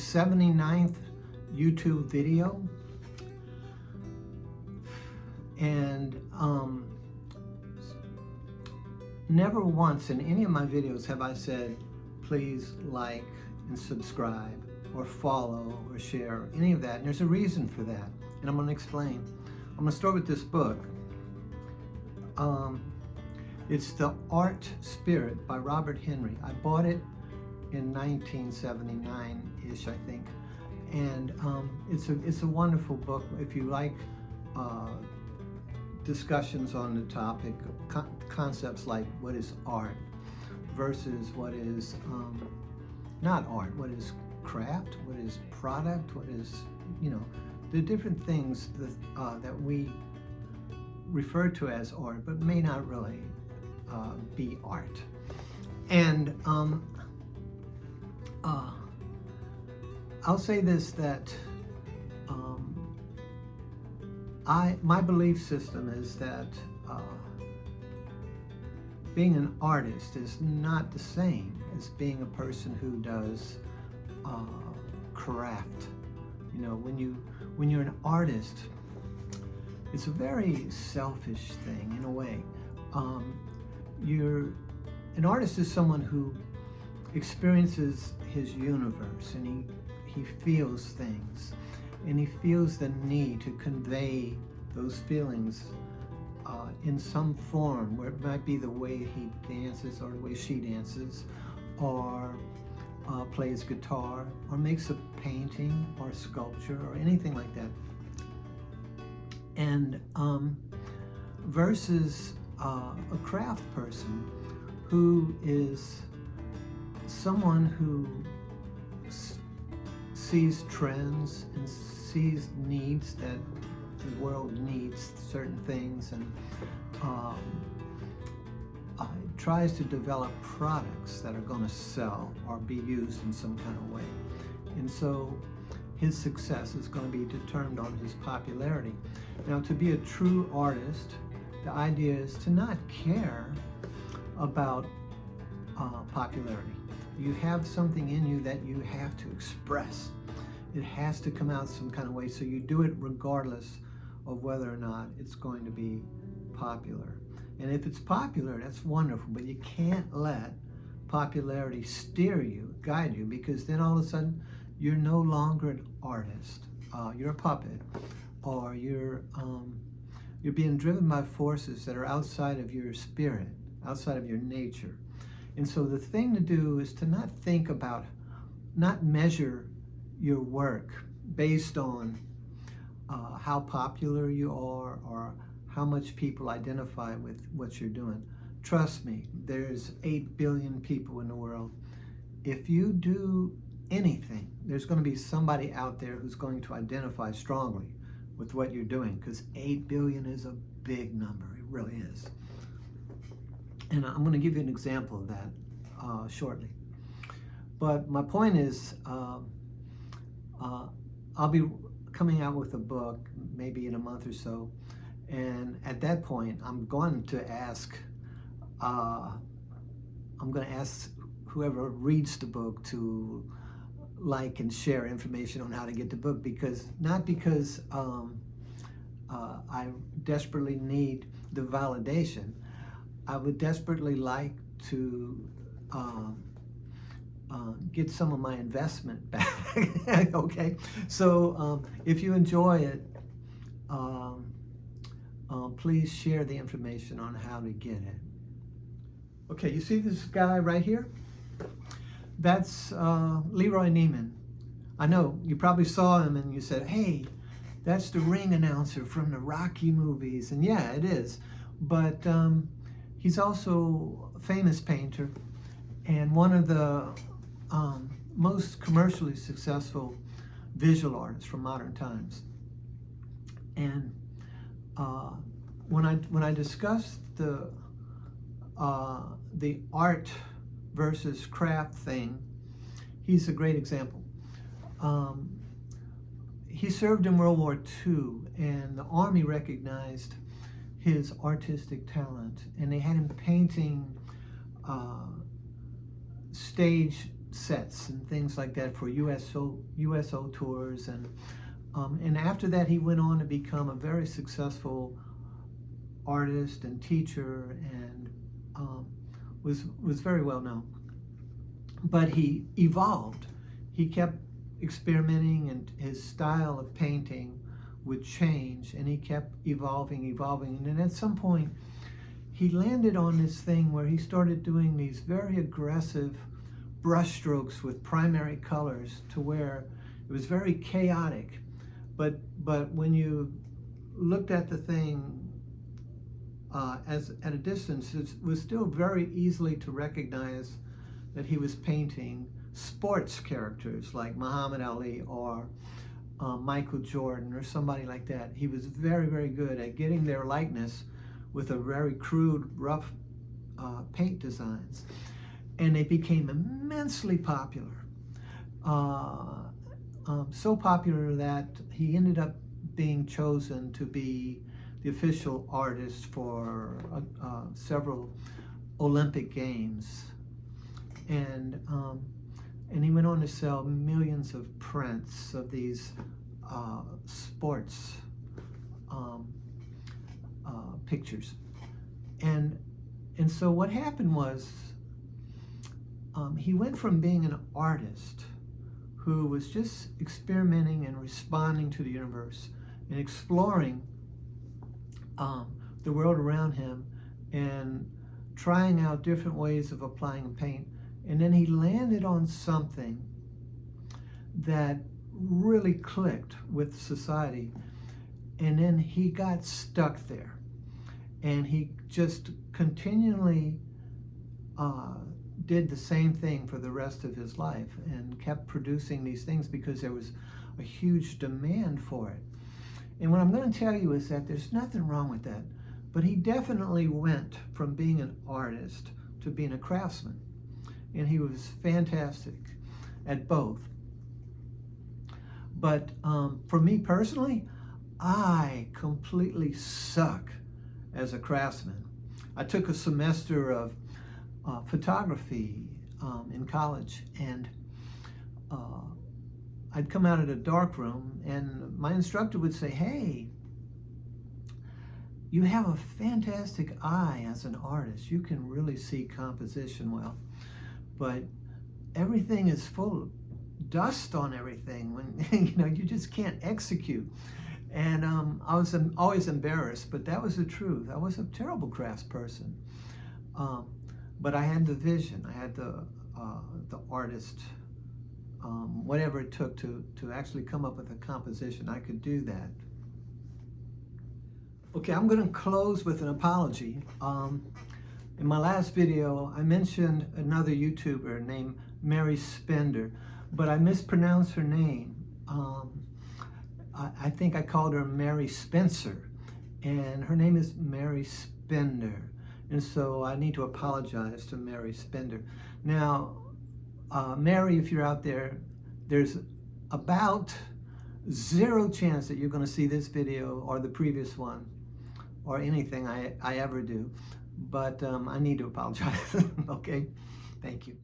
79th YouTube video. And never once in any of my videos have I said, please like and subscribe or follow or share, any of that. And there's a reason for that. And I'm going to explain. I'm going to start with this book. It's The Art Spirit by Robert Henry. I bought it in 1979-ish, I think. And it's a wonderful book if you like discussions on the topic, concepts like what is art versus what is not art, what is craft, what is product, what is, the different things that we refer to as art, but may not really be art. And I'll say this, that my belief system is that being an artist is not the same as being a person who does craft. When you're an artist, it's a very selfish thing in a way. An artist is someone who experiences his universe, and he feels things, and he feels the need to convey those feelings in some form, where it might be the way he dances or the way she dances, or plays guitar, or makes a painting or sculpture or anything like that. And versus a craft person who is someone who sees trends and sees needs, that the world needs certain things, and tries to develop products that are going to sell or be used in some kind of way. And so his success is going to be determined on his popularity. Now, to be a true artist, the idea is to not care about popularity. You have something in you that you have to express. It has to come out some kind of way, so you do it regardless of whether or not it's going to be popular. And if it's popular, that's wonderful, but you can't let popularity steer you, guide you, because then all of a sudden you're no longer an artist. You're a puppet, or you're being driven by forces that are outside of your spirit, outside of your nature. And so the thing to do is to not measure your work based on how popular you are or how much people identify with what you're doing. Trust me, there's 8 billion people in the world. If you do anything, there's going to be somebody out there who's going to identify strongly with what you're doing, because 8 billion is a big number. It really is. And I'm going to give you an example of that shortly. But my point is, I'll be coming out with a book maybe in a month or so, and at that point I'm going to ask whoever reads the book to like and share information on how to get the book, not because I desperately need the validation. I would desperately like to get some of my investment back. Okay, so if you enjoy it, please share the information on how to get it. Okay, you see this guy right here? That's Leroy Neiman. I know you probably saw him and you said, hey, that's the ring announcer from the Rocky movies. And yeah, it is. But he's also a famous painter and one of the most commercially successful visual artists from modern times. And when I discussed the art versus craft thing, he's a great example. He served in World War II, and the Army recognized his artistic talent, and they had him painting stage sets and things like that for USO tours, and after that he went on to become a very successful artist and teacher, and was very well known. But he evolved. He kept experimenting, and his style of painting would change, and he kept evolving, and then at some point he landed on this thing where he started doing these very aggressive brushstrokes with primary colors, to where it was very chaotic. But when you looked at the thing as at a distance, it was still very easily to recognize that he was painting sports characters like Muhammad Ali or Michael Jordan or somebody like that. He was very, very good at getting their likeness with a very crude, rough paint designs. And they became immensely popular. So popular that he ended up being chosen to be the official artist for several Olympic Games. And he went on to sell millions of prints of these sports pictures. And so what happened was, he went from being an artist who was just experimenting and responding to the universe and exploring the world around him and trying out different ways of applying paint. And then he landed on something that really clicked with society. And then he got stuck there. And he just continually did the same thing for the rest of his life and kept producing these things because there was a huge demand for it. And what I'm going to tell you is that there's nothing wrong with that. But he definitely went from being an artist to being a craftsman. And he was fantastic at both. But for me personally, I completely suck as a craftsman. I took a semester of photography in college, and I'd come out of a dark room, and my instructor would say, "Hey, you have a fantastic eye as an artist. You can really see composition well, but everything is full of dust on everything when you just can't execute." And I was always embarrassed, but that was the truth. I was a terrible crafts person, but I had the vision. I had the artist, whatever it took to actually come up with a composition. I could do that. Okay, I'm going to close with an apology. In my last video, I mentioned another YouTuber named Mary Spender, but I mispronounced her name. I think I called her Mary Spencer, and her name is Mary Spender. And so I need to apologize to Mary Spender. Now, Mary, if you're out there, there's about 0 chance that you're going to see this video or the previous one or anything I ever do. But I need to apologize. Okay? Thank you.